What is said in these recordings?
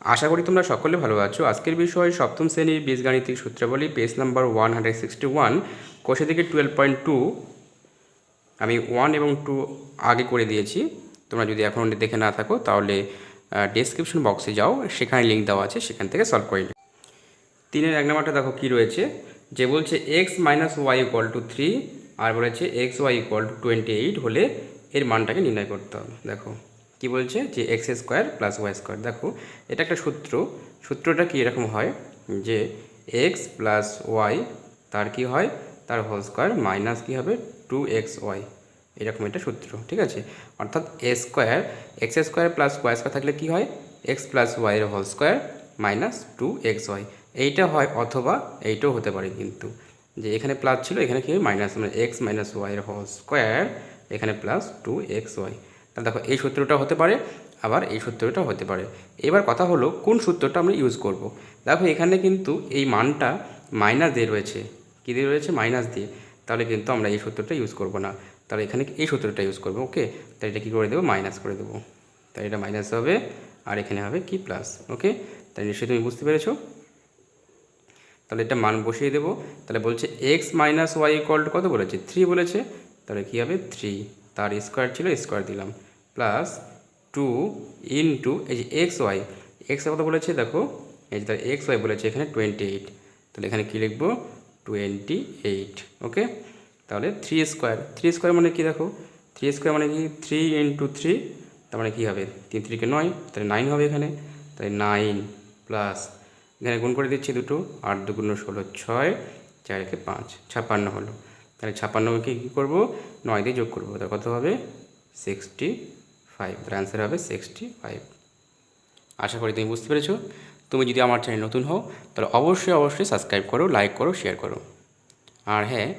আশা করি তোমরা সকলে ভালো আছো। আজকের বিষয় সপ্তম শ্রেণীর বীজগাণিতিক সূত্রাবলী, পেজ নাম্বার 161, কোষে থেকে 12.2। আমি 1 এবং 2 আগে করে দিয়েছি। তোমরা যদি এখন দেখে না থাকো তাহলে ডেসক্রিপশন বক্সে যাও, সেখানে লিঙ্ক দেওয়া আছে, সেখান থেকে সলভ করে নিও। 3-এর 1 নাম্বারটা দেখো কী রয়েছে, যে বলছে X minus Y equal to 3 আর বলেছে এক্স ওয়াই ইকুয়াল টু 28 হলে এর মানটাকে নির্ণয় করতে হবে। দেখো কি বলছে, যে x square plus Y square. দেখো এটা একটা সূত্রটা কি এরকম হয়, যে এক্স প্লাস ওয়াই তার কি হয়, তার হোল স্কোয়ার মাইনাস কী হবে 2xy, এরকম একটা সূত্র। ঠিক আছে, অর্থাৎ X square plus Y square থাকলে কি হয়, এক্স প্লাস ওয়াইয়ের হোল স্কোয়ার মাইনাস 2xy। এইটা হয়, অথবা এইটাও হতে পারে, কিন্তু যে এখানে প্লাস ছিল এখানে কি হয় মাইনাস, মানে এক্স মাইনাস ওয়াইয়ের হোল স্কোয়ার এখানে প্লাস 2xy। তাহলে দেখো এই সূত্রটা হতে পারে, আবার এই সূত্রটা হতে পারে। এবার কথা হলো কোন সূত্রটা আমরা ইউজ করব। দেখো এখানে কিন্তু এই মানটা মাইনাস দিয়ে রয়েছে, কী দিয়ে রয়েছে, মাইনাস দিয়ে। তাহলে কিন্তু আমরা এই সূত্রটা ইউজ করব না, তাহলে এখানে এই সূত্রটা ইউজ করবো। ওকে, তাহলে এটা কী করে দেবো, মাইনাস করে দেবো। তাই এটা মাইনাস হবে, আর এখানে হবে কি প্লাস। ওকে, তাই নিশ্চয়ই তুমি বুঝতে পেরেছো। তাহলে এটা মান বসিয়ে দেবো। তাহলে বলছে X minus Y equal to কত বলেছে, 3 বলেছে। তাহলে কী হবে, 3, তার স্কোয়ার ছিল স্কোয়ার দিলাম, প্লাস 2 ইন্টু এই যে এক্স ওয়াই, এক্স কত বলেছে দেখো, এই যে তার এক্স ওয়াই বলেছে এখানে 28। তাহলে এখানে কী লিখবো, 28। ওকে, তাহলে 3 স্কোয়ার মানে কি, দেখো 3 স্কোয়ার মানে কি 3 ইন্টু 3, তার মানে কী হবে 3 3 কে 9, তাহলে 9 হবে এখানে। তাহলে 9 প্লাস এখানে গুণ করে দিচ্ছি দুটো, 8 2 গুণ 16, 6 4 একে 5, 56 হলো। তাহলে 56কে কী করবো, 9 দিয়ে যোগ করবো, তার কত হবে 65। তার অ্যান্সার হবে 65। আশা করি তুমি বুঝতে পেরেছো। তুমি যদি আমার চ্যানেল নতুন হও তাহলে অবশ্যই সাবস্ক্রাইব করো, লাইক করো, শেয়ার করো। আর হ্যাঁ,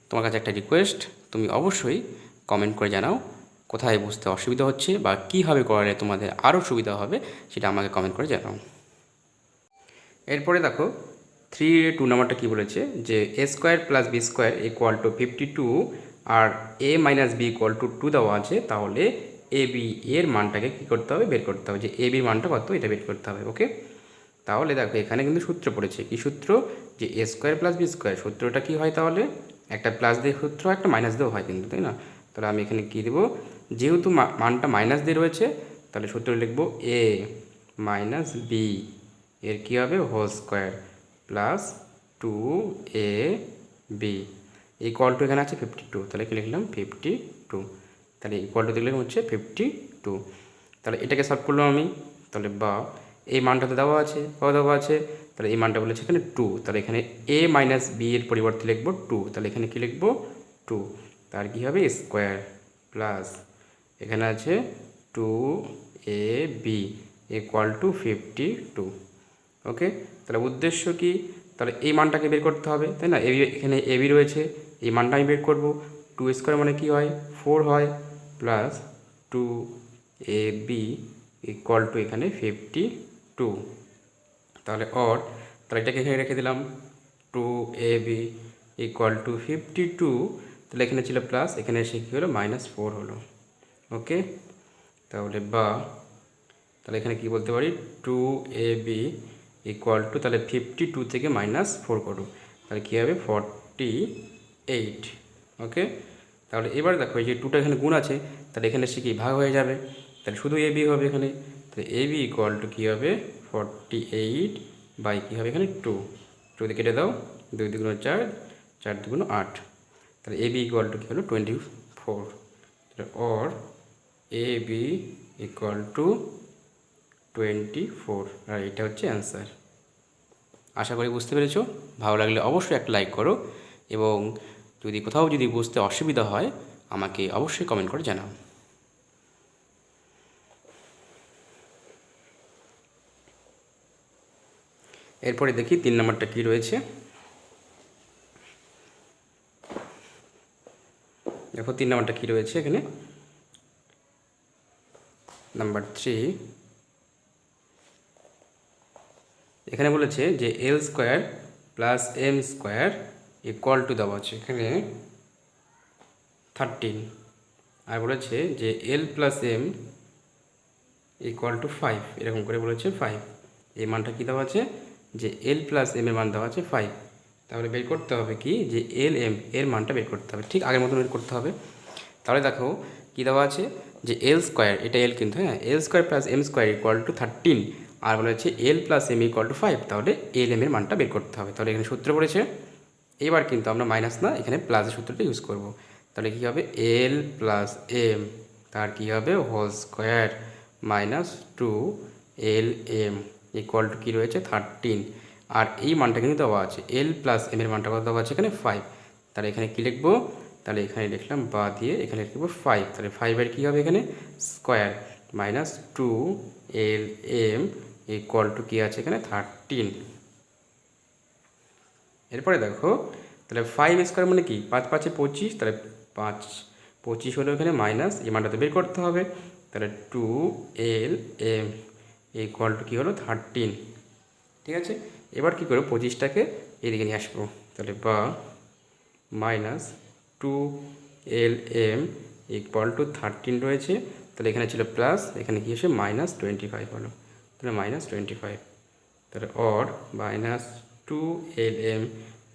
তোমার কাছে একটা রিকোয়েস্ট, তুমি অবশ্যই কমেন্ট করে জানাও কোথায় বুঝতে অসুবিধা হচ্ছে বা কীভাবে করলে তোমাদের আরও সুবিধা হবে, সেটা আমাকে কমেন্ট করে জানাও। এরপরে দেখো 3-2 নাম্বারটা কী বলেছে, যে A square plus B square equal to 52 আর A minus B equal to 2 দেওয়া আছে। তাহলে এ বি এর মানটাকে কী করতে হবে, বের করতে হবে, যে এ বির মানটা কত এটা বের করতে হবে। ওকে, তাহলে দেখো এখানে কিন্তু সূত্র পড়েছে, কি সূত্র, যে A square plus B square. সূত্রটা কী হয়, তাহলে একটা প্লাস দিয়ে সূত্র, একটা মাইনাস দিয়েও হয় কিন্তু, তাই না। তাহলে আমি এখানে কী দেবো, যেহেতু মানটা মাইনাস দিয়ে রয়েছে, তাহলে সূত্র লিখবো এ মাইনাস বি এর কী হবে, whole square plus 2ab equal to এখানে আছে 52। তাহলে কি লিখলাম 52, তাহলে ইকুয়াল টু দেখলাম হচ্ছে 52। তাহলে এটাকে সলভ করলাম আমি। তাহলে বা এই মানটা তো দেওয়া আছে, দেওয়া আছে, তাহলে এই মানটা বলেছে এখানে 2। তাহলে এখানে এ মাইনাস বি এর পরিবর্তে লিখবো 2। তাহলে এখানে কি লিখবো 2, তার কি হবে স্কোয়ার প্লাস এখানে আছে 2ab ইকুয়াল টু 52। ওকে, তাহলে উদ্দেশ্য কি, তাহলে এই মানটাকে বের করতে হবে, তাই না। এখানে এ বি রয়েছে, এই মানটা আমি বের করবো। 2 স্কোয়ার মানে কি হয়, 4 হয়, প্লাস 2ab ইকুয়াল টু এখানে 52। তাহলে তাহলে এটাকে এখানে রেখে দিলাম, 2ab ইকুয়াল টু 52। তাহলে এখানে ছিল প্লাস, এখানে এসে কী হলো -4 হলো। ওকে, তাহলে তাহলে এখানে কি বলতে পারি, 2ab ইকুয়াল টু, তাহলে 52 থেকে -4 করো, তাহলে কী হবে 48। ওকে, তাহলে এবার দেখো এই যে 2টা এখানে গুণ আছে, তাহলে এখানে এসে কি ভাগ হয়ে যাবে, তাহলে শুধু ab হবে এখানে। তাহলে ab ইকুয়াল টু কী হবে 48 বাই কী হবে এখানে 2 দিয়ে কেটে দাও, 2 2 গুণ 4, 4 2 গুণ 8। তাহলে ab ইকুয়াল টু কী হলো 24। তাহলে ab ইকুয়াল টু 24, আর এটা হচ্ছে অ্যান্সার। আশা করি বুঝতে পেরেছো। ভালো লাগলে অবশ্যই একটা লাইক করো, এবং যদি কোথাও যদি বুঝতে অসুবিধা হয় আমাকে অবশ্যই কমেন্ট করে জানাও। এরপরে দেখি 3 নম্বরটা কী রয়েছে। দেখো 3 নম্বরটা কী রয়েছে এখানে, নাম্বার 3 এখানে বলেছে যে L square plus M square equal to দেওয়া আছে এখানে 13, আর বলেছে যে L plus M equal to 5, এরকম করে বলেছে 5। এই মানটা কী দেওয়া আছে, যে এল প্লাস এম এর মান দেওয়া আছে 5। তাহলে বের করতে হবে কি, যে এল এম এর মানটা বের করতে হবে, ঠিক আগের মতন বের করতে হবে। তাহলে দেখো কী দেওয়া আছে, যে এল স্কোয়ার, এটা এল কিন্তু, হ্যাঁ, L square plus M square equal to 13, আর বলা হচ্ছে L plus M equal to 5। তাহলে এল এম এর মানটা বের করতে হবে। তাহলে এখানে সূত্র পড়েছে, এবার কিন্তু আমরা মাইনাস না, এখানে প্লাসের সূত্রটা ইউজ করব। তাহলে কী হবে, এল প্লাস এম, তার কী হবে whole square minus 2 L M equal to কী রয়েছে 13। আর এই মানটা কিন্তু দেওয়া আছে, এল প্লাস এম এর মানটা কত দেওয়া আছে এখানে 5। তাহলে এখানে কী লিখবো, তাহলে এখানে লিখলাম বা দিয়ে, এখানে লিখবো 5। তাহলে 5 কী হবে এখানে square minus 2 L M equal to কী আছে এখানে 13। এরপরে দেখো, তাহলে 5 স্কোয়ার মানে কি, 5 5 25, তাহলে 5 25 হলো এখানে মাইনাস, এই মানটা তো বের করতে হবে। তাহলে 2 এল এম ইকুয়াল টু কী হলো 13। ঠিক আছে, এবার কী করবো, 25টাকে এদিকে নিয়ে আসবো। তাহলে বা minus 2 L M equal to 13 রয়েছে। তাহলে এখানে ছিল প্লাস, এখানে কি এসে মাইনাস 25 হলো। তাহলে মাইনাস 25, তাহলে or minus 2 L M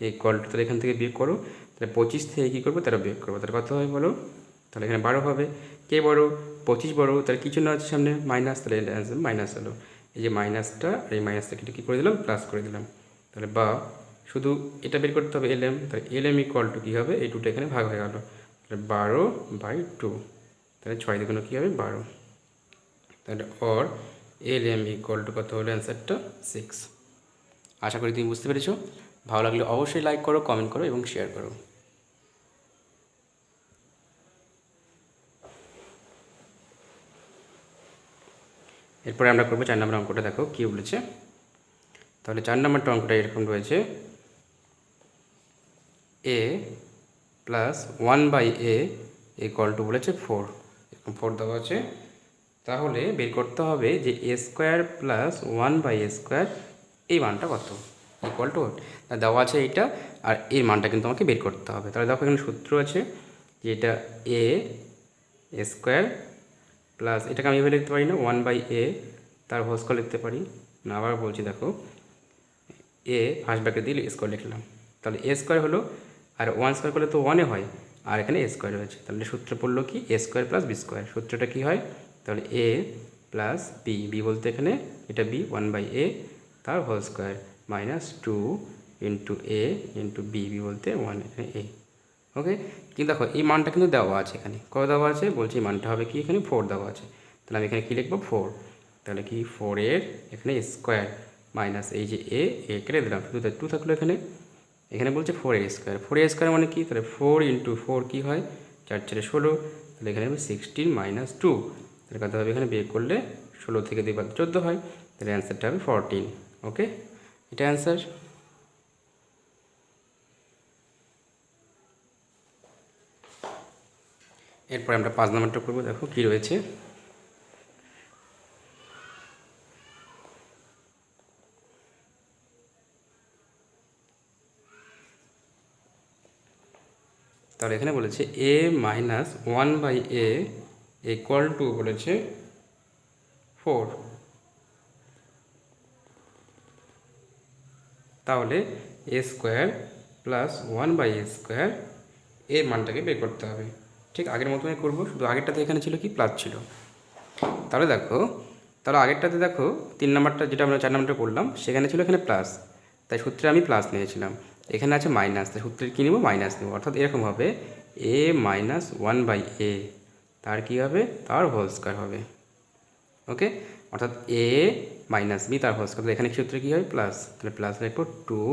equal to, তাহলে এখান থেকে বিয়োগ করো। তাহলে 25 থেকে কী করবো, তাহলে বিয়োগ করবো। তাহলে কত হয় বলো, তাহলে এখানে 12 হবে। কে বড়ো, 25 বড়ো, তাহলে কিছু না হচ্ছে সামনে মাইনাস, তাহলে অ্যান্সার মাইনাস হলো। এই যে মাইনাসটা আর এই মাইনাসটাকে কী করে দিলাম, প্লাস করে দিলাম। তাহলে বা শুধু এটা বের করতে হবে এল এম, তাহলে এল এম ইকুয়াল টু কী হবে, এই 2টা এখানে ভাগ হয়ে গেল। তাহলে 12/2, তাহলে 6 দ্বিগুণ কী হবে 12। তাহলে or L M equal to কত হলো অ্যান্সারটা 6। আশা করি তুমি বুঝতে পেরেছো। ভালো লাগলে অবশ্যই লাইক করো, কমেন্ট করো এবং শেয়ার করো। এরপরে আমরা করবো 4 নম্বর অঙ্কটা। দেখো কী বলেছে, তাহলে 4 নম্বরটা অঙ্কটা এরকম রয়েছে, এ প্লাস 1/a ইকুয়াল টু বলেছে 4, এরকম 4 দেওয়া আছে। তাহলে বের করতে হবে যে A square plus 1/a square এই মানটা কত, ইকুয়াল টু দেওয়া আছে এইটা, আর এর মানটা কিন্তু আমাকে বের করতে হবে। তাহলে দেখো এখানে সূত্র আছে যে এটা এ স্কোয়ার প্লাস, এটাকে আমি এভাবে লিখতে পারি না, 1/a তার হোল স্কোয়ার লিখতে পারি না। আবার বলছি দেখো, এ ফার্স্ট ব্র্যাকেট দিয়ে স্কোয়ার লিখলাম, তাহলে এ স্কোয়ার হলো, আর 1 স্কোয়ার করলে তো 1 হয়, আর এখানে এ স্কোয়ার রয়েছে। তাহলে সূত্র পড়লো কি, এ স্কোয়ার প্লাস বি স্কোয়ার। সূত্রটা কী হয়, তাহলে এ প্লাস বি, বি বলতে এখানে এটা বি, 1/a তার হোল স্কোয়ার মাইনাস 2 ইন্টু এ ইন্টু বি, বি বলতে 1, এখানে এ। ওকে, কিন্তু দেখো এই মানটা কিন্তু দেওয়া আছে, এখানে কত দেওয়া আছে বলছি, মানটা হবে কি এখানে 4 দেওয়া আছে। তাহলে আমি এখানে কী লিখবো 4, তাহলে কি 4 এর এখানে স্কোয়ার মাইনাস এই যে এ কেটে দিলাম, শুধু 2 থাকলো এখানে। এখানে বলছে 4a স্কোয়ার, 4a স্কোয়ার মানে কি, তাহলে 4 ইন্টু 4 কী হয় 4 4 16, তাহলে এখানে হবে 16 মাইনাস 2, তাহলে কত হবে এখানে বিয়োগ করলে 16 থেকে 2 বাদ 14 হয়, তাহলে অ্যান্সারটা হবে 14। ওকে, এটা অ্যান্সার। এরপরে আমরা 5 নম্বরটা করবো। দেখো কী রয়েছে, তাহলে এখানে বলেছে এ মাইনাস 1/a ইকুয়াল টু বলেছে 4। তাহলে এ স্কোয়ার প্লাস 1/a স্কোয়ার এর মানটাকে বের করতে হবে। ঠিক আগের মতনই করবো, শুধু আগেরটাতে এখানে ছিল কি প্লাস ছিল। তাহলে দেখো, তাহলে আগেরটাতে দেখো 3 নম্বরটা যেটা আমরা 4 নম্বরটা করলাম সেখানে ছিল এখানে প্লাস, তাই সূত্রে আমি প্লাস নিয়েছিলাম। এখানে আছে মাইনাস, তাই সূত্রে কী নেবো মাইনাস নেবো। অর্থাৎ এরকম হবে এ মাইনাস 1/a তার কী হবে, তার হোল স্কোয়ার হবে। ওকে, অর্থাৎ এ মাইনাস বি তার হোল স্কোয়ার, এখানে সূত্রে কী হয় প্লাস, তাহলে প্লাস লিখবো 2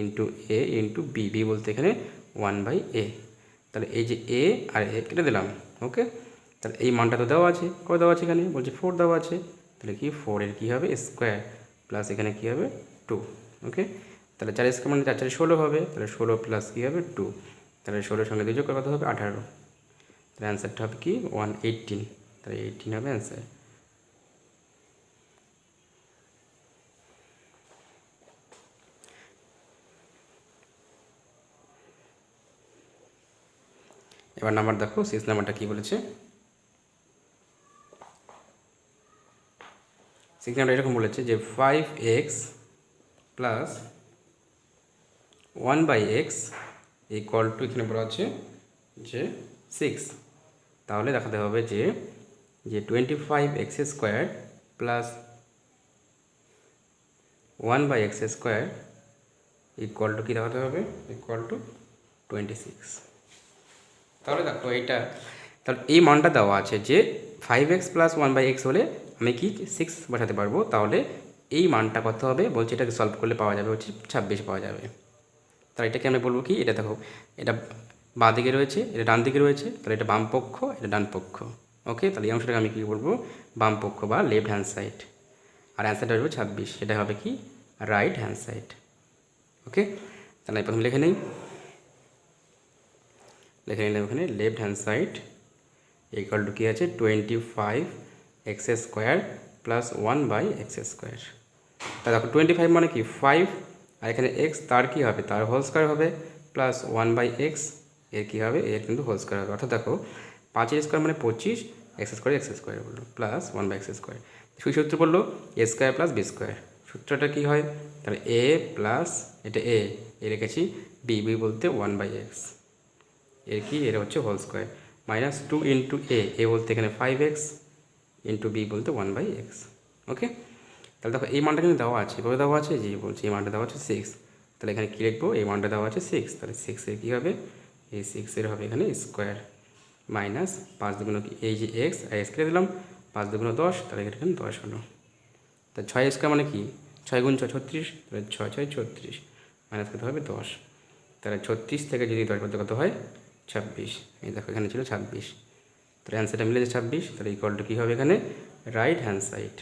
ইন্টু এ ইন্টু বি, বি বলতে এখানে 1/a। তাহলে এই যে এ আর এ কেটে দিলাম। ওকে, তাহলে এই মানটা তো দেওয়া আছে, কত দেওয়া আছে এখানে বলছে 4 দেওয়া আছে, তাহলে কি 4 এর কী হবে স্কোয়ার প্লাস এখানে কী হবে 2। ওকে, তাহলে 4 স্কোয়ার মানে 4 4 16 হবে, তাহলে 16 প্লাস কী হবে 2, তাহলে 16 সঙ্গে 2 যোগ কত হবে 18, তাহলে অ্যান্সারটা হবে কি 118, তাহলে 18 হবে অ্যান্সার। এবার নাম্বার দেখো 6 নাম্বারটা কী বলেছে। এখানে এরকম বলেছে যে 5x plus 1/x equal to, এখানে বলা আছে যে 6। তাহলে দেখাতে হবে যে 25x² plus 1/x² equal to কী দেখাতে হবে, ইকুয়াল টু 26। তাহলে দেখো এইটা, তাহলে এই মানটা দেওয়া আছে যে 5x প্লাস 1/x হলে আমি কি 6 বসাতে পারবো। তাহলে এই মানটা কত হবে বলছে, এটাকে সলভ করলে পাওয়া যাবে হচ্ছে 26 পাওয়া যাবে। তাহলে এটাকে আমি বলবো কি, এটা দেখো এটা বাঁ দিকে রয়েছে, এটা ডান দিকে রয়েছে, তাহলে এটা বাম পক্ষ, এটা ডান পক্ষ। ওকে, তাহলে এই অংশটাকে আমি কী বলবো, বাম পক্ষ বা লেফট হ্যান্ড সাইড। আর অ্যান্সারটা হবে 26, এটা হবে কি রাইট হ্যান্ড সাইড। ওকে, তাহলে আমি প্রথমে লিখে নিলাম ওখানে left hand side equal to কী আছে 25x² প্লাস 1/x²। তা দেখো 25 মানে কি 5, আর এখানে x তার কী হবে, তার হোল স্কোয়ার হবে, প্লাস 1/x এর কী হবে, এর কিন্তু হোল স্কোয়ার হবে। অর্থাৎ দেখো 5 মানে 25, x² বললো প্লাস 1/x²। সেই সূত্র বললো a² প্লাস b²। সূত্রটা কী হয়, তাহলে a প্লাস এটা এ রেখেছি, বি বলতে 1/x, এর কি এর হচ্ছে whole square, minus 2 into a বলতে এখানে 5x ইন্টু বি বলতে 1/x। ওকে, তাহলে দেখো এই মানটা কিন্তু দেওয়া আছে, এভাবে দেওয়া আছে যে বলছে এই মানটা দেওয়া আছে 6। তাহলে এখানে কী লিখবো, এই মানটা দেওয়া আছে 6, তাহলে 6 এর কী হবে, এই 6 এর হবে এখানে স্কোয়ার, মাইনাস 5 দুগুণ কি এই যে এক্স আর এক্স কেটে দিলাম, 5 দুগুণ 10, তাহলে এখানে 10 হলো। তা 6 মানে কি 6 গুণ 6 36, তাহলে 6 6 36, মাইনাস কত হবে 10। তাহলে 36 থেকে যদি 10 বলতে কত হয় 26। এই দেখো এখানে ছিল 26, তাহলে অ্যান্সারটা মিলে যে 26, তাহলে ইকুয়াল টু কী হবে এখানে রাইট হ্যান্ড সাইড,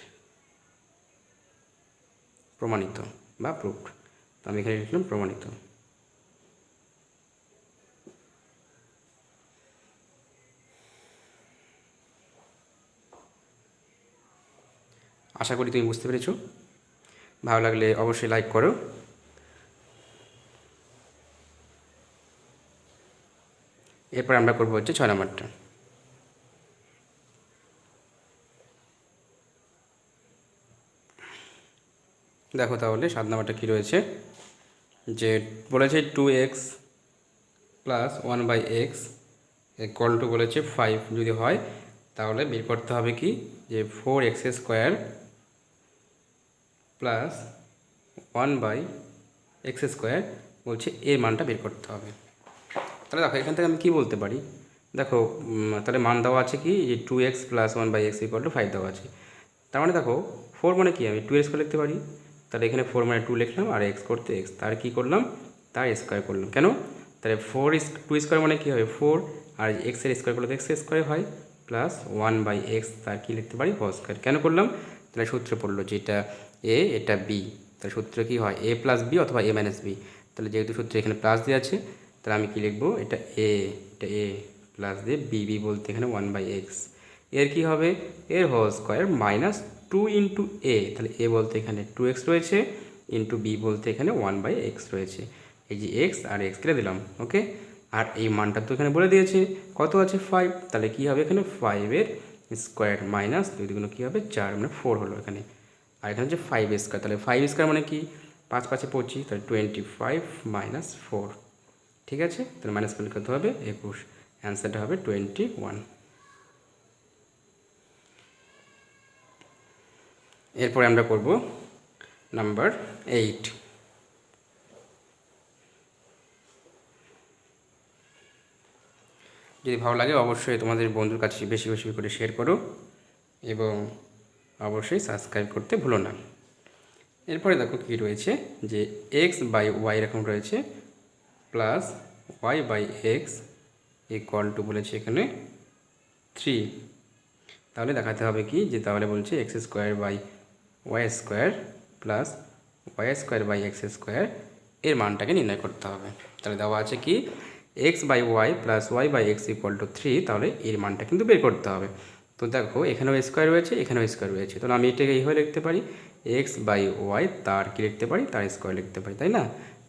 প্রমাণিত বা প্রুফড। তো আমি এখানে লিখলাম প্রমাণিত। আশা করি তুমি বুঝতে পেরেছো। ভালো লাগলে অবশ্যই লাইক করো। এরপর আমরা করবো হচ্ছে 6 নম্বরটা। দেখো তাহলে 7 নম্বরটা কী রয়েছে, যে বলেছে 2x plus 1/x equal to বলেছে 5 যদি হয় তাহলে বের করতে হবে কি, যে 4x² প্লাস 1/x² বলছে এর মানটা বের করতে হবে। তাহলে দেখো এখান থেকে আমি কী বলতে পারি, দেখো তাহলে মান দেওয়া আছে কি, যে 2x plus 1/x equal to 5 দেওয়া আছে। তার মানে দেখো 4 মানে কি আমি 2x করে লিখতে পারি, তাহলে এখানে 4 মানে 2 লিখলাম, আর x করতে x, তার কী করলাম তার স্কোয়ার করলাম। কেন, তাহলে 2 মানে কী হবে 4, আর এক্সের স্কোয়ার করলে তো x² হয়, প্লাস 1/x তার কী লিখতে পারি হোল স্কোয়ার। কেন করলাম, তাহলে সূত্র পড়লো যেটা a এটা b, তাহলে সূত্র কী হয় a প্লাস b অথবা a মাইনাস b। তাহলে যেহেতু সূত্রে এখানে প্লাস দিয়ে আছে, তাহলে আমি কী লিখবো, এটা a প্লাস দিয়ে বি বলতে এখানে 1/x, এর কী হবে এর whole square, minus 2 into a, তাহলে a বলতে এখানে 2x রয়েছে, ইন্টু b বলতে এখানে 1/x রয়েছে। এই যে x আর x কেটে দিলাম। ওকে, আর এই মানটা তো এখানে বলে দিয়েছে কত আছে 5, তাহলে কী হবে এখানে 5 স্কোয়ার মাইনাস 2 দুগুণ কী হবে 4, মানে 4 হলো এখানে। আর এখানে হচ্ছে 5 স্কোয়ার, তাহলে 5 স্কোয়ার মানে কি 5 5 25, তাহলে 25 মাইনাস 4। ঠিক আছে, তাহলে মাইনাস করলে কত হবে 21, অ্যান্সারটা হবে 21। এরপরে আমরা করব নাম্বার 8। যদি ভালো লাগে অবশ্যই তোমাদের বন্ধুর কাছে বেশি বেশি করে শেয়ার করো এবং অবশ্যই সাবস্ক্রাইব করতে ভুলো না। এরপরে দেখো কী রয়েছে, যে x/y এরকম রয়েছে, প্লাস y/x ইকুয়াল টু বলেছে এখানে 3। তাহলে দেখাতে হবে কি, যে তাহলে বলছে x² প্লাস y² এর মানটাকে নির্ণয় করতে হবে। তাহলে দেওয়া আছে কি x/y plus y/x equal to 3, তাহলে এর মানটা কিন্তু বের করতে হবে। তো দেখো এখানেও স্কোয়ার রয়েছে, এখানেও স্কোয়ার রয়েছে, তাহলে আমি এটাকে এইভাবে লিখতে পারি x/y তার কি লিখতে পারি তার স্কোয়ার লিখতে পারি, তাই না,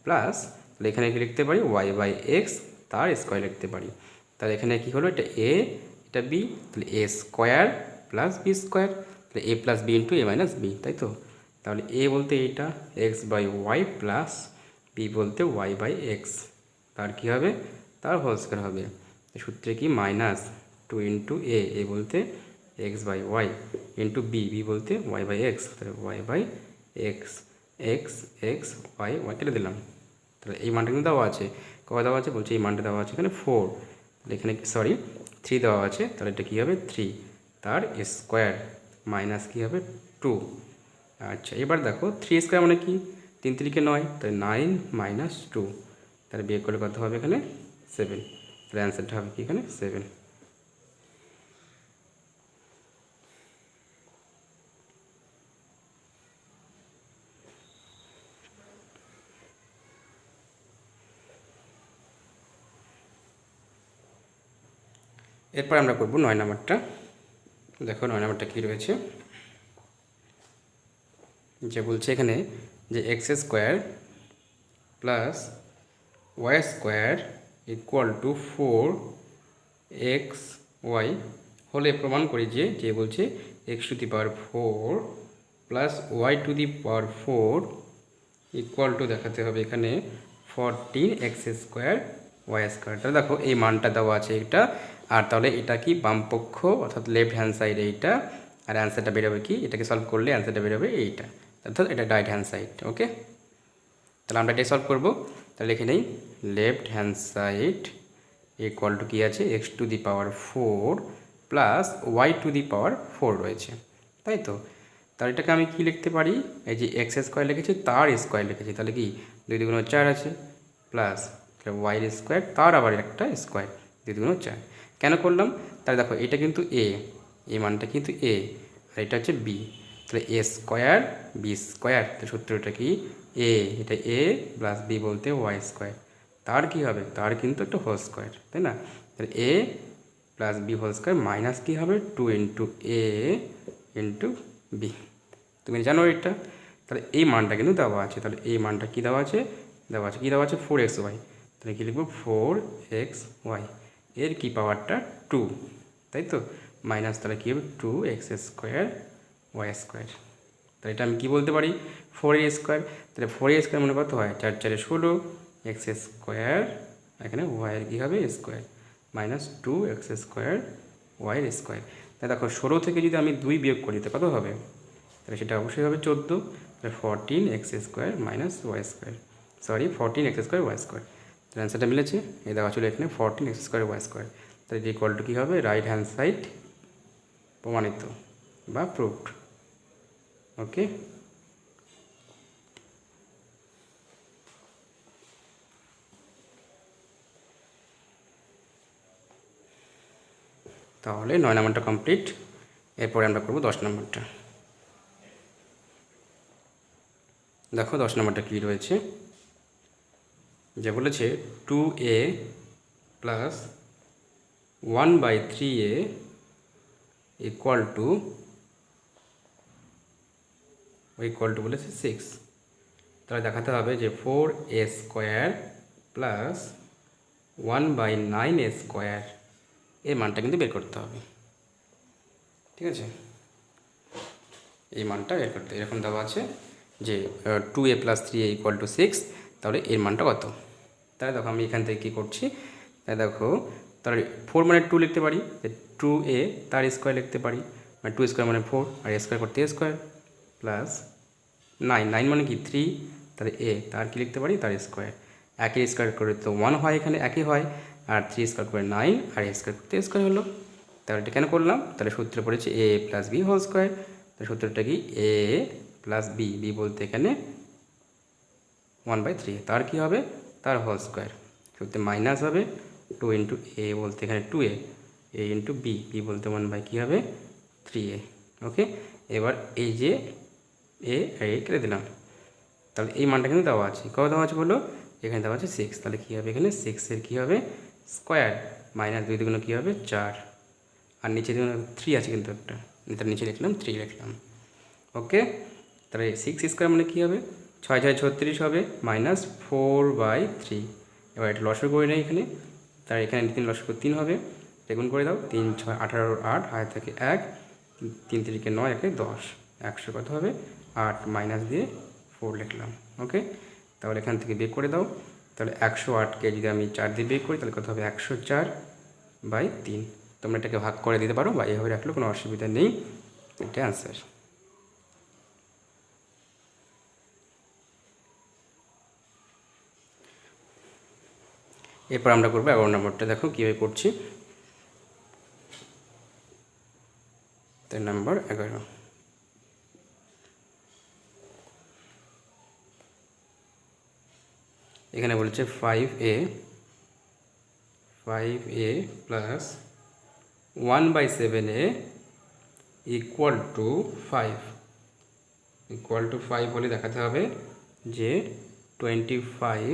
প্লাস তাহলে এখানে কি লিখতে পারি y/x তার স্কোয়ার লিখতে পারি। তাহলে এখানে কি হলো, এটা a এটা b, তাহলে a² প্লাস b², তাহলে এ plus b into a minus b, তাই তো। তাহলে এ বলতে এইটা x by y plus b বলতে ওয়াই বাই এক্স, তার কী হবে, তার হোল স্কোয়ার হবে। সূত্রে কি মাইনাস টু ইন্টু এ বলতে x by y into b বলতে ওয়াই বাই এক্স, তাহলে y by x x x y y কেটে দিলাম। তাহলে এই মানটা কিন্তু দেওয়া আছে, কত দেওয়া আছে বলছে এই মানটা দেওয়া আছে এখানে 4, তাহলে এখানে 3 দেওয়া আছে, তাহলে এটা কী হবে 3 তার স্কোয়ার মাইনাস কী হবে 2। আচ্ছা এবার দেখো 3 স্কোয়ার মানে কি 3 3 9, তাহলে 9 মাইনাস 2, তাহলে বিয়োগ করলে কত হবে এখানে 7, তাহলে অ্যান্সারটা হবে কি এখানে 7। এরপর আমরা করব 9 নাম্বারটা। দেখো 9 নাম্বারটা কী রয়েছে, যে বলছে এখানে যে x square plus Y square equal to 4 XY হলে প্রমাণ করি যে বলছে x to the power 4 plus Y to the power 4 equal to দেখাতে হবে এখানে 14 X স্কোয়ার ওয়াই স্কোয়ারটা। দেখো এই মানটা দেওয়া আছে এটা, আর তাহলে এটা কি বামপক্ষ অর্থাৎ লেফট হ্যান্ড সাইড এইটা, আর অ্যান্সারটা বেরোবে কি, এটাকে সলভ করলে অ্যান্সারটা বেরোবে এইটা, অর্থাৎ এটা রাইট হ্যান্ড সাইড। ওকে, তাহলে আমরা এটাই সলভ করবো। তাহলে এখানে left hand side equal to কী আছে X to the power 4 plus Y to the power 4 রয়েছে, তাই তো। তাহলে এটাকে আমি কি লিখতে পারি, এই যে এক্স স্কোয়ার লিখেছি তার স্কোয়ার লিখেছি, তাহলে কি 2 2 4 আছে, প্লাস ওয়াইয়ের স্কোয়ার তার আবার একটা স্কোয়ার 2 2 4 কেন করলাম, তাহলে দেখো এটা কিন্তু এই মানটা কিন্তু এ, আর এটা হচ্ছে বি, তাহলে এ স্কোয়ার বি স্কোয়ার, তো সূত্রটা কি এটা এ প্লাস বি বলতে ওয়াই স্কোয়ার, তার কি হবে তার কিন্তু একটা হোল স্কোয়ার, তাই না। তাহলে এ plus B whole square minus কী হবে 2 ইন্টু এ ইন্টু বি, তুমি জানো এটা। তাহলে এই মানটা কিন্তু দেওয়া আছে, তাহলে এই মানটা কী দেওয়া আছে কী দেওয়া আছে 4XY, তাহলে কী লিখবো 4XY, এর কি পাওয়ারটা 2, তাই তো, মাইনাস তাহলে কী হবে 2x স্কোয়ার ওয়াই স্কোয়ার। তাহলে এটা আমি কী বলতে পারি 4a স্কোয়ার, তাহলে 4a স্কোয়ার মানে কত হয় 4 4 16 x স্কোয়ার, এখানে ওয়াইয়ের কী হবে স্কোয়ার মাইনাস 2x স্কোয়ার ওয়াইয়ের স্কোয়ার। তাই দেখো 16 থেকে যদি আমি 2 বিয়োগ করি তো কত হবে, তাহলে সেটা অবশ্যই হবে 14, তাহলে 14x square minus y square, 14x square y square. তাহলে অ্যান্সারটা মিলেছে, এই দেওয়া ছিল এখানে 14x স্কোয়ার ওয়াই স্কোয়ার। তাহলে এটা ইকুয়াল টু কী হবে রাইট হ্যান্ড সাইড প্রমাণিত বা প্রুভড। ওকে, তাহলে 9 নম্বরটা কমপ্লিট। এরপরে আমরা করব 10 নম্বরটা। দেখো 10 নম্বরটা কী রয়েছে, যে বলেছে 2a plus 1/3a equal to বলেছে 6, তাহলে দেখাতে হবে যে 4a square plus 1/9a square এই মানটা কিন্তু বের করতে হবে, ঠিক আছে। এই মানটা বের করতে এরকম দেওয়া আছে যে 2a plus 3a equal to 6, তাহলে এর মানটা কত। তাহলে দেখো আমি এখান থেকে কী করছি, তাই দেখো তাহলে 4 মানে 2 লিখতে পারি, 2a তার স্কোয়ার লিখতে পারি, মানে 2 স্কোয়ার মানে 4, আর স্কোয়ার করতে a স্কোয়ার প্লাস 9 মানে কি 3, তাহলে a তার কী লিখতে পারি তার স্কোয়ার, একের স্কোয়ার করে তো 1 হয়, এখানে একই হয়, আর 3 স্কোয়ার করে 9, আর a স্কোয়ার করতে স্কোয়ার হলো। তাহলে এটা কেন করলাম, তাহলে সূত্রে পড়েছে a plus B whole square, তাহলে সূত্রটা কি a প্লাস বি বলতে এখানে 1/3, তার কি হবে তার হোল স্কোয়ার, সূত্রে মাইনাস হবে 2 ইন্টু এ বলতে এখানে 2a ইন্টু বি বলতে 1/3 কী হবে 3a। ওকে, এবার এই যে এ কেটে দিলাম, তাহলে এই মানটা কিন্তু দেওয়া আছে, কত দেওয়া আছে বলো এখানে দেওয়া আছে 6, তাহলে কী হবে এখানে 6-এর কী হবে স্কোয়ার মাইনাস 2 দুগুণ কী হবে 4, আর নিচে 3 আছে কিন্তু একটা, তার নিচে লিখলাম 3 লিখলাম। ওকে, তাহলে 6 স্কোয়ার মানে কী হবে 6 6 36 হবে মাইনাস 4/3, এবার এটা লসও করে নেই এখানে, তার এখানে 3 লসও 3 হবে, গুণ করে দাও 3 6 18 8 হাতে থেকে 1, 3 3 9 1 10, 100 কত হবে 8 মাইনাস দিয়ে 4 লিখলাম। ওকে, তাহলে এখান থেকে বের করে দাও। তাহলে 108কে যদি আমি 4 দিয়ে বের করি তাহলে কত হবে 104/3। তোমরা এটাকে ভাগ করে দিতে পারো বা এভাবে রাখলেও কোনো অসুবিধা নেই। এটা অ্যান্সার। এরপর আমরা করবো 11 নম্বরটা। দেখো কীভাবে করছি। 11 এখানে বলছে 5a plus 1/7a equal to 5 বলে দেখাতে হবে যে 25a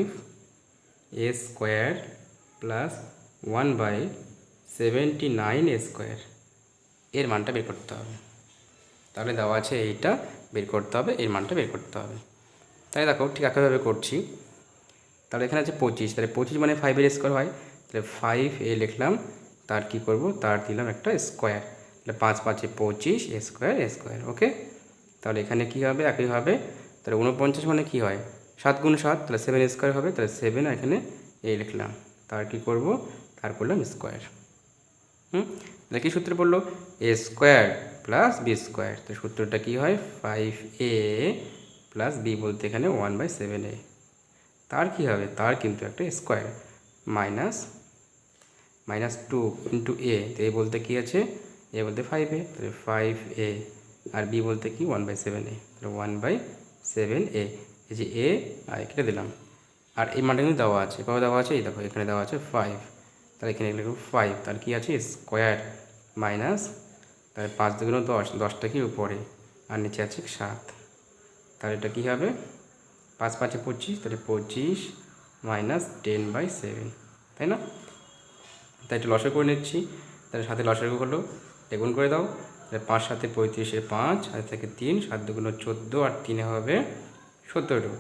square plus 1/79a square এর মানটা বের করতে হবে। তাহলে দেওয়া আছে এইটা বের করতে হবে, এর মানটা বের করতে হবে। তাই দেখো ঠিক একইভাবে করছি। তাহলে এখানে আছে 25, তাহলে 25 মানে 5 স্কোয়ার হয়, তাহলে 5a লিখলাম, তার কি করব তার দিলাম একটা স্কোয়ার, তাহলে 5 5 25 a স্কোয়ার। ওকে, তাহলে এখানে কি হবে একইভাবে। তাহলে 49 মানে কি হয় 7 × 7, তাহলে 7 স্কোয়ার হবে, তাহলে 7 এখানে a লিখলাম, তার কি করব তার করলাম স্কোয়ার। তাহলে কী সূত্র পড়লো a square plus b square. তো সূত্রটা কি হয় 5a প্লাস b বলতে এখানে 1/7a, তার কি হবে তার কিন্তু একটা স্কোয়ার মাইনাস 2 × a। তো a বলতে কি আছে a বলতে 5a, তাহলে 5a আর b বলতে কি 1/7a, তাহলে 1/7a। এই যে a আর এটা দিলাম, আর এই মানটা কিন্তু দেওয়া আছে, কবে দেওয়া আছে এই দেখো এখানে দেওয়া আছে 5, তাহলে এখানে লিখব 5, তার কি আছে স্কোয়ার মাইনাস, তাহলে 5 × 2 = 10, 10টা কি উপরে আর নিচে আছে 7, তাহলে এটা কী হবে 5 5 25, তাহলে 25 মাইনাস 10/7, তাই না? তাই এটা লসাগু করে নিচ্ছি, তাহলে সাথে লসাগু হলো গুণ করে দাও, তাহলে 5 7 35 5, হাতে থেকে 3, 7 2 × 14 আর 3 হবে 17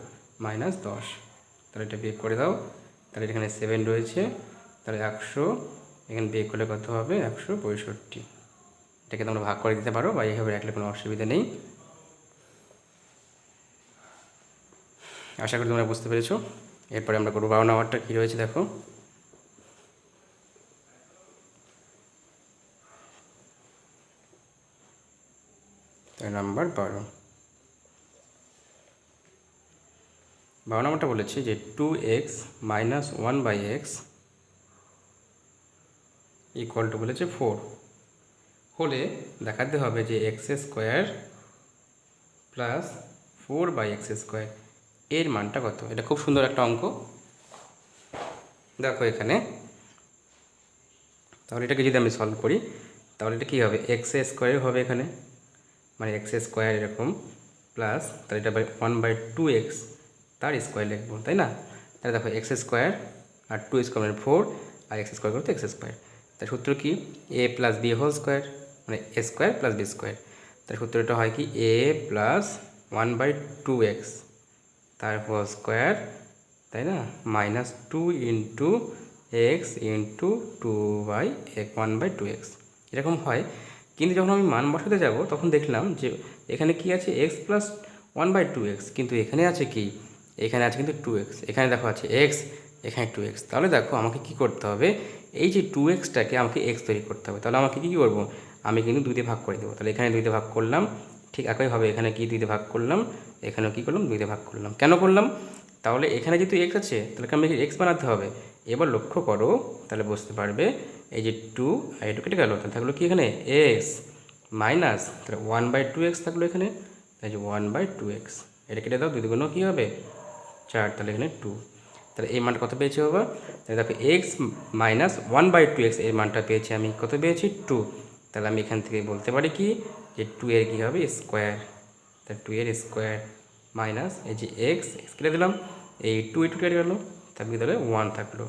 মাইনাস 10, তাহলে এটা বিয়োগ করে দাও, তাহলে এখানে 7 রয়েছে, তাহলে 100 এখানে বিয়োগ করলে কত হবে 165। এটাকে তোমরা ভাগ করে দিতে পারো বা এইভাবে রাখলে কোনো অসুবিধা নেই। আশা করি তোমরা বুঝতে পেরেছো। এরপরে আমরা করবো 12 নম্বরটা কী রয়েছে দেখো। নাম্বার 12 নম্বরটা বলেছে যে 2x minus 1/x equal to বলেছে 4 হলে দেখাতে হবে যে x square plus 4/x square এর মানটা কত। এটা খুব সুন্দর একটা অঙ্ক, দেখো এখানে। তাহলে এটাকে যদি আমি সলভ করি তাহলে এটা কী হবে x স্কোয়ার হবে এখানে, মানে x স্কোয়ার এরকম প্লাস, তাহলে এটা 1/2x তার স্কোয়ার লিখবো, তাই না? তাহলে দেখো x স্কোয়ার আর 2 স্কোয়ার মানে 4 আর x স্কোয়ার করতে x স্কোয়ার, তার সূত্র কি a plus b whole square, মানে a square plus b square. তার সূত্রটা হয় কি a প্লাস 1/2x তার হোল স্কোয়ার, তাই না, মাইনাস 2 × x × 1/2x এরকম হয়। কিন্তু যখন আমি মান বসাতে যাব তখন দেখলাম যে এখানে কি আছে x প্লাস 1/2x, কিন্তু এখানে আছে কি এখানে আছে কিন্তু 2x, এখানে দেখো আছে x, এখানে 2x। তাহলে দেখো আমাকে কি করতে হবে এই যে 2xটাকে আমাকে x তৈরি করতে হবে। তাহলে আমাকে কী করব আমি কিন্তু 2 দিয়ে ভাগ করে দেবো। তাহলে এখানে 2 দিয়ে ভাগ করলাম, ঠিক একইভাবে এখানে কি 2 দিয়ে ভাগ করলাম, এখানেও কী করলাম 2 দিয়ে ভাগ করলাম। কেন করলাম, তাহলে এখানে যেহেতু x আছে তাহলে আমাকে x বানাতে হবে। এবার লক্ষ্য করো তাহলে বুঝতে পারবে এই যে 2 আর এটা কেটে গেল, তাহলে থাকলো কি এখানে x মাইনাস, তাহলে 1/2x থাকলো এখানে, তাই যে 1/2x এটা কেটে দাও, 2 দুগুণ কী হবে 4, তাহলে এখানে 2। তাহলে এই মানটা কত পেয়েছি বাবা, তাহলে দেখো x মাইনাস 1/2x এর মানটা পেয়েছি আমি, কত পেয়েছি 2। তাহলে আমি এখান থেকে বলতে পারি কি যে 2 এর কী হবে স্কোয়ার, তাহলে 2 এর স্কোয়ার মাইনাস এই যে x কেটে দিলাম, এই 2 কেটে গেল, থাকবে তাহলে 1 থাকলো,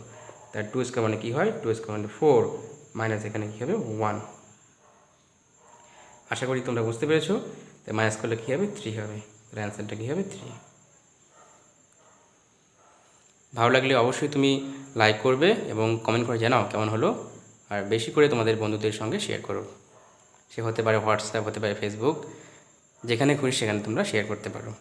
তাহলে 2 স্কোয়ার মানে কী হয় 2 স্কোয়ার মানে 4 মাইনাস এখানে কী হবে 1। আশা করি তোমরা বুঝতে পেরেছো। তাই মাইনাস করলে কী হবে 3 হবে, তাহলে অ্যান্সারটা কী হবে 3। ভালো লাগলে অবশ্যই তুমি লাইক করবে এবং কমেন্ট করে জানাও কেমন হলো, আর বেশি করে তোমাদের বন্ধুদের সঙ্গে শেয়ার করো। সে হতে পারে হোয়াটসঅ্যাপ, হতে পারে ফেসবুক, যেখানে খুশি সেখানে তোমরা শেয়ার করতে পারো।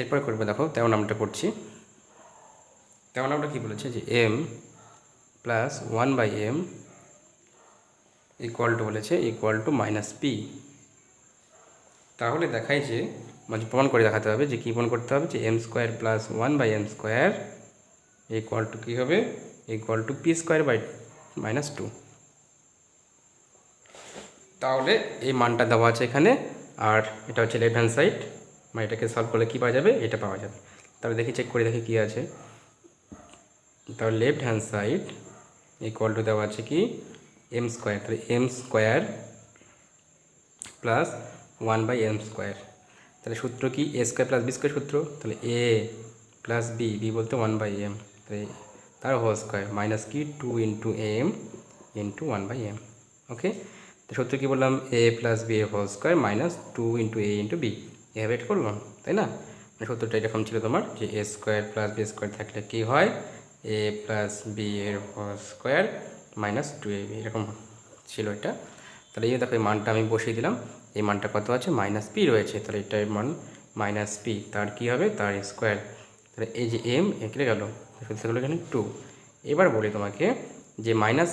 এরপর করবে, দেখো 13 নাম্বারটা করছি। 13 নাম্বারটা কী বলেছে যে m plus 1/m equal to বলেছে ইকুয়াল টু মাইনাস পি। তাহলে দেখাই যে মানে প্রমাণ করে দেখাতে হবে যে কী প্রমাণ করতে হবে যে m square plus 1/m² equal to কী হবে, ইকুয়াল টু p²/-2। তাহলে এই মানটা দেওয়া আছে এখানে, আর এটা হচ্ছে লেফট হ্যান্ড সাইড, মানে এটাকে সলভ করলে কী পাওয়া যাবে, এটা পাওয়া যাবে। তাহলে দেখি চেক করে দেখি কী আছে। তাহলে left hand side equal to দেওয়া আছে কি m স্কোয়ার, তাহলে m স্কোয়ার প্লাস 1/m²। তাহলে সূত্র কি a² প্লাস b² সূত্র, তাহলে a প্লাস b বলতে 1/m, তাহলে তার হোল স্কোয়ার মাইনাস কি 2 × m × 1/m। ওকে, তো সূত্র কী বললাম, a প্লাস b এর whole square minus 2 × a × b, এভাবে এটা করলাম, তাই না? মানে সূত্রটা এরকম ছিল তোমার যে a² প্লাস b² থাকলে কী হয়, a প্লাস b এর হোল স্কোয়ার মাইনাস 2ab, এরকম ছিল এটা। তাহলে এই দেখো এই মানটা আমি বসিয়ে দিলাম, এই মানটা কত আছে, মাইনাস পি রয়েছে, তাহলে এটার মান মাইনাস পি, তার কী হবে, তার স্কোয়ার। তাহলে এই যে এম এঁকে গেল, হলো এখানে 2। এবার বলি তোমাকে যে মাইনাস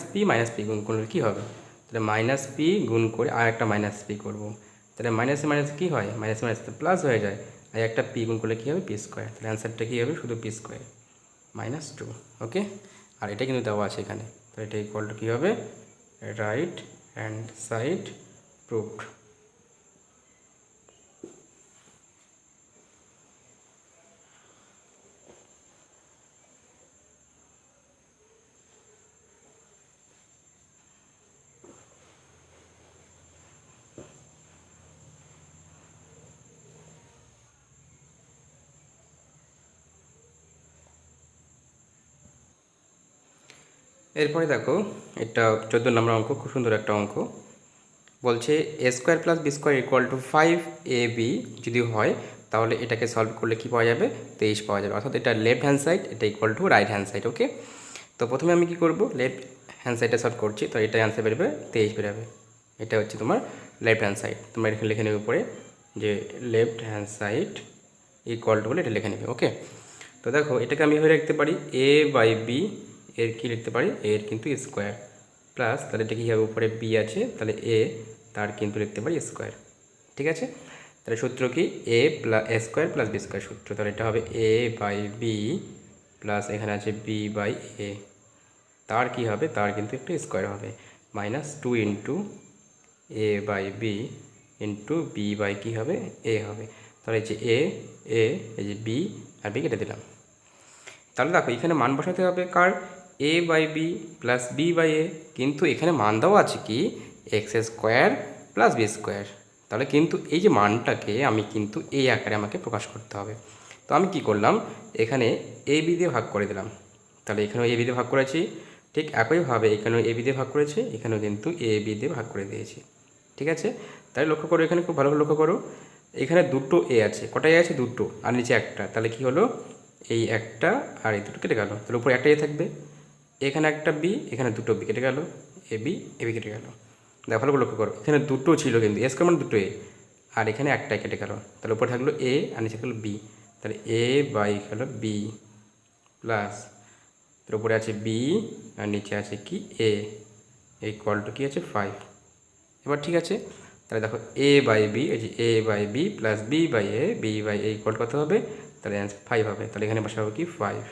পি গুণ করলে কী হবে, তাহলে মাইনাস পি গুণ করে আর একটা মাইনাস পি করবো, তাহলে মাইনাসে মাইনাস কী হয়, মাইনাস মাইনাস তো প্লাস হয়ে যায়, আর একটা পি গুণ করলে কী হবে, p²। তাহলে অ্যান্সারটা কী হবে, শুধু p² -2। ওকে, আর এটা কিন্তু দেওয়া আছে এখানে, তো এটা ইকুয়াল টু কী হবে, রাইট হ্যান্ড সাইড প্রুভড। এরপরে দেখো এটা 14 নম্বর অঙ্ক, খুব সুন্দর একটা অঙ্ক। বলছে a² plus b² equal to 5ab যদি হয় তাহলে এটাকে সলভ করলে কি পাওয়া যাবে, 23 পাওয়া যাবে। অর্থাৎ এটা লেফট হ্যান্ড সাইড, এটা equal to right hand side. Okay, তো প্রথমে আমি কি করব, লেফট হ্যান্ড সাইডটা সলভ করছি, তো এটা অ্যান্সার বেরোবে 23 বেরোবে। এটা হচ্ছে তোমার লেফট হ্যান্ড সাইড, তোমরা এখানে লিখে নেবে পরে যে left hand side equal two বলে এটা লিখে নেবে। ওকে, তো দেখো এটাকে আমি এভাবে লিখতে পারি a/b এর কি লিখতে পারি, এর কিন্তু স্কোয়ার প্লাস, তাহলে এটা কী হবে, উপরে বি আছে, তাহলে এ তার কিন্তু লিখতে পারি স্কোয়ার। ঠিক আছে, তাহলে সূত্র কি a² প্লাস b² সূত্র, তাহলে এটা হবে a/b প্লাস এখানে আছে b/a, তার কি হবে, তার কিন্তু একটু স্কোয়ার হবে, মাইনাস 2 × a/b ইন্টু b/ কী হবে, a হবে। তাহলে এই যে a এই যে b আর b কেটে দিলাম। তাহলে দেখো এখানে মান বসাতে হবে কার, a/b প্লাস b/a, কিন্তু এখানে মান দেওয়া আছে কি x² প্লাস b²। তাহলে কিন্তু এই যে মানটাকে আমি কিন্তু এই আকারে আমাকে প্রকাশ করতে হবে। তো আমি কি করলাম, এখানে ab দিয়ে ভাগ করে দিলাম, তাহলে এখানেও ab দিয়ে ভাগ করেছি, ঠিক একইভাবে এখানেও ab দিয়ে ভাগ করেছি, এখানেও কিন্তু ab দিয়ে ভাগ করে দিয়েছি। ঠিক আছে, তাহলে লক্ষ্য করো, এখানে খুব ভালো করে লক্ষ্য করো, এখানে দুটো a আছে, কটাই আছে, দুটো, আর নিচে একটা, তাহলে কি হলো, এই একটা আর এই দুটো কেটে গেল, তাহলে উপরে একটা a থাকবে, এখানে একটা b, এখানে দুটো b কেটে গেল, ab কেটে গেল। দেখো ভালো করে লক্ষ্য করো, এখানে দুটো ছিল কিন্তু স্কোয়ার মানে দুটো a, আর এখানে একটাই কেটে গেল, তাহলে উপরে থাকলো a আর নিচে থাকলো b, তাহলে a/b প্লাস তার উপরে আছে b আর নিচে আছে কি a, ইকুয়াল টু কি আছে 5। এবার ঠিক আছে, তাহলে দেখো a/b, এই যে a/b plus b/a, b/a equal কত হবে, তাহলে অ্যান্সার 5 হবে। তাহলে এখানে বসাবো কি 5,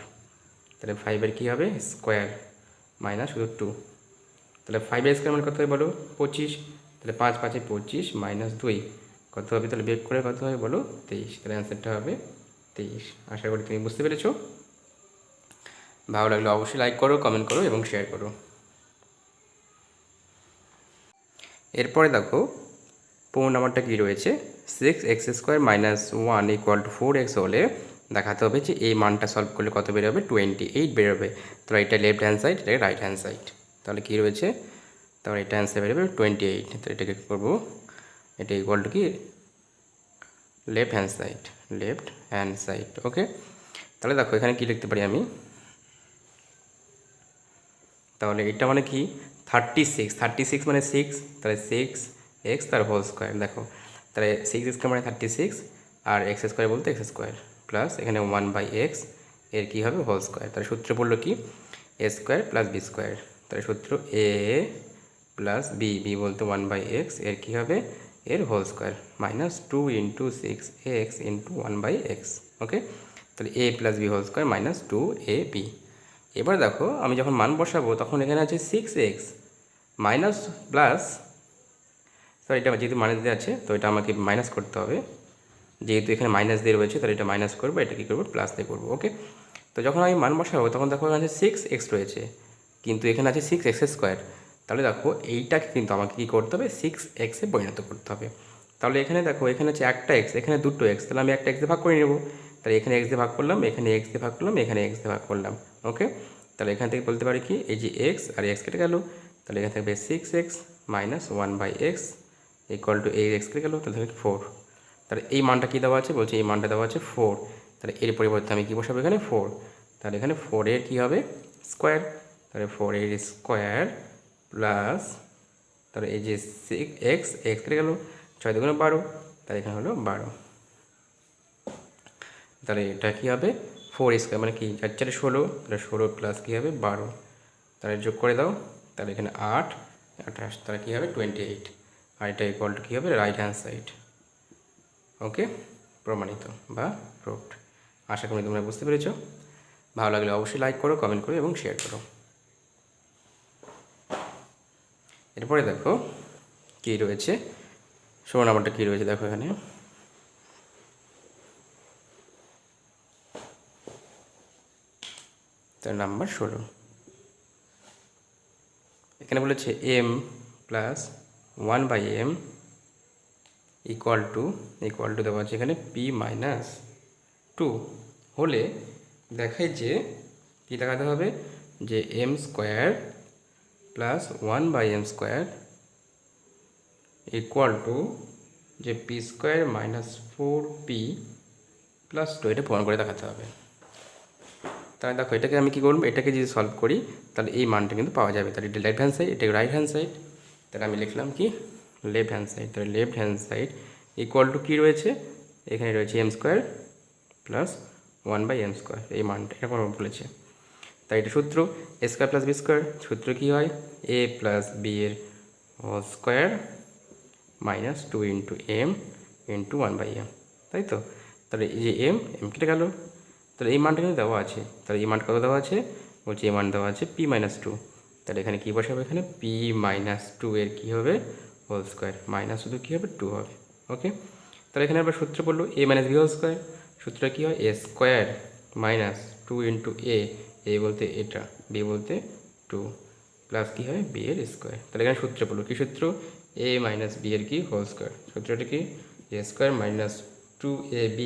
তাহলে 5-এর কী হবে, স্কোয়ার মাইনাস শুধু 2, তাহলে 5-এর স্কোয়ার মানে কত হবে বলো, 25, তাহলে 5×5 = 25 মাইনাস 2 কত হবে, তাহলে বের করে কত হবে বলো, 23। তাহলে অ্যান্সারটা হবে 23। আশা করি তুমি বুঝতে পেরেছো। ভালো লাগলে অবশ্যই লাইক করো, কমেন্ট করো এবং শেয়ার করো। এরপরে দেখো 15 নাম্বারটা কী রয়েছে, 6x² - 1 ইকুয়াল টু 4x হলে দেখাতে হবে যে এই মানটা সলভ করলে কত বেরোবে, 28 বেরোবে। তাহলে এটা লেফট হ্যান্ড সাইড, এটা রাইট হ্যান্ড সাইড, তাহলে কী রয়েছে, তাহলে এটা অ্যান্সার বেরোবে 28। তো এটাকে করবো, এটা ইকুয়াল টু কি লেফট হ্যান্ড সাইড। ওকে, তাহলে দেখো এখানে কি লিখতে পারি আমি, তাহলে এটা মানে কি 36 মানে 6, তাহলে 6x তার হোল স্কোয়ার। দেখো তাহলে 6x মানে 36 আর এক্স স্কোয়ার বলতে এক্স স্কোয়ার প্লাস এখানে 1/x এর কী হবে হোল স্কোয়ার। তাহলে সূত্র পড়লো কি এ স্কোয়ার প্লাস বি স্কোয়ার। তাহলে সূত্র এ প্লাস বি বলতে 1/x এর কী হবে এর whole square minus 2 × 6x × 1/x। Okay, তাহলে a plus B whole square minus 2ab। এবার দেখো আমি যখন মান বসাবো তখন এখানে আছে 6x মাইনাস প্লাস, সরি এটা যেহেতু মাইনাস দিয়ে আছে তো এটা আমাকে মাইনাস করতে হবে, যেহেতু এখানে মাইনাস দিয়ে রয়েছে তাহলে এটা মাইনাস করবো, এটা কী করবো প্লাস দিয়ে করবো। ওকে, তো যখন আমি মান বসাবো তখন দেখো এখানে 6x রয়েছে কিন্তু এখানে আছে 6x স্কোয়ার। তাহলে দেখো এইটাকে কিন্তু আমাকে কী করতে হবে 6x এ পরিণত করতে হবে। তাহলে এখানে দেখো এখানে হচ্ছে একটা x, এখানে দুটো x, তাহলে আমি একটা x দিয়ে ভাগ করে নেব। তাহলে এখানে x দিয়ে ভাগ করলাম, এখানে x দিয়ে ভাগ করলাম, এখানে x দিয়ে ভাগ করলাম। ওকে, তাহলে এখান থেকে বলতে পারি কি এই যে x আর x কেটে গেল, তাহলে এখানে থাকবে 6x minus 1/x equal to এই x কেটে গেল, তাহলে থাকবে 4। তাহলে এই মানটা কী দেওয়া আছে বলছে এই মানটা দেওয়া আছে 4। তাহলে এর পরিবর্তে আমি কী বসাবো এখানে 4। তাহলে এখানে 4 এর কী হবে স্কোয়ার, তাহলে 4 এর স্কোয়ার প্লাস তাহলে এই যে x কেটে গেল, 6 2 12, তাহলে এখানে হলো 12। তাহলে এটা কী হবে 4 স্কোয়ার মানে কি 4 4 16, তাহলে 16 প্লাস কী হবে 12, তাহলে যোগ করে দাও, তাহলে এখানে 8 28, তাহলে কী হবে 28। আর এটা ইকুয়াল টু কী হবে রাইট হ্যান্ড সাইড। ওকে, প্রমাণিত বা প্রুভড। আশা করি তোমরা বুঝতে পেরেছ। ভালো লাগলে অবশ্যই লাইক করো, কমেন্ট করো এবং শেয়ার করো। এরপরে দেখো কী রয়েছে, 16 নাম্বারটা কী রয়েছে দেখো এখানে, তার নাম্বার 16 এখানে বলেছে m plus 1/m equal to দেওয়া আছে এখানে p মাইনাস 2 হলে দেখায় যে কী দেখাতে হবে যে m square plus 1/m square equal two যে p square minus 4p plus 2, এটা প্রমাণ করে দেখাতে হবে। তাহলে দেখো এটাকে আমি কী করবো, এটাকে যদি সলভ করি তাহলে এই মানটা কিন্তু পাওয়া যাবে। তাহলে এটা লেফট হ্যান্ড সাইড, এটা রাইট হ্যান্ড সাইড, তাহলে আমি লিখলাম কি লেফট হ্যান্ড সাইড। তাহলে left hand side equal to কী রয়েছে এখানে রয়েছে m square plus 1/m square, এই মানটা এটা প্রমাণ বলেছে। তাই এটা সূত্র a square plus B square, সূত্র কী হয় a প্লাস বি এর whole square minus 2 × m × 1/m, তাই তো। তাহলে এই যে m কেটে গেল, তাহলে এই মানটা কিন্তু দেওয়া আছে, তাহলে এই মানটা কত দেওয়া আছে বলছে এই মান দেওয়া আছে p মাইনাস 2। তাহলে এখানে কী বসাবো এখানে p মাইনাস 2 এর কী হবে হোল স্কোয়ার মাইনাস শুধু কী হবে 2 হবে। ওকে, তাহলে এখানে আবার সূত্র বললো a minus b whole square, সূত্রটা কী হয় a স্কোয়ার মাইনাস 2 × a বলতে এটা b বলতে 2 প্লাস কী হয় b এর স্কোয়ার। তাহলে এখানে সূত্র বললো কী সূত্র a মাইনাস b এর কি হোল স্কোয়ার, সূত্রটা কি a square minus 2ab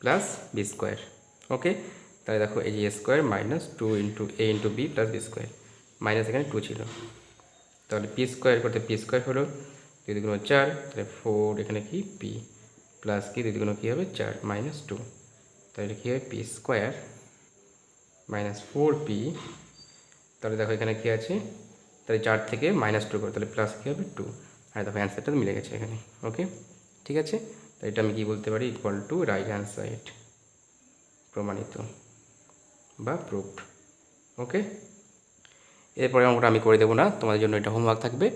plus B square. Okay, তাহলে দেখো এই যে a square minus 2 × a × b plus B square, minus এখানে 2 ছিল, তাহলে পি স্কোয়ার করতে পি স্কোয়ার হলো 2 × 4, তাহলে 4 এখানে কি p প্লাস কি 2 × কী হবে 4 মাইনাস 2, তাহলে কী হবে পি স্কোয়ার মাইনাস 4p। তাহলে দেখো এখানে কী আছে, তাহলে 4 থেকে মাইনাস 2 করো তাহলে প্লাস কী হবে 2, আর দেখো অ্যান্সারটা মিলে গেছে এখানে। ওকে, ঠিক আছে, তো এটা আমি কী বলতে পারি equal to right hand side, প্রমাণিত বা প্রুভড। ওকে, এরপরে অঙ্কটা আমি করে দেবো না, তোমাদের জন্য এটা হোমওয়ার্ক থাকবে,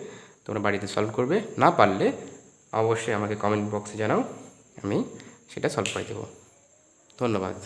তোমরা বাড়িতে সলভ করবে, না পারলে অবশ্যই আমাকে কমেন্ট বক্সে জানাও, আমি সেটা সলভ করে দেবো। ধন্যবাদ।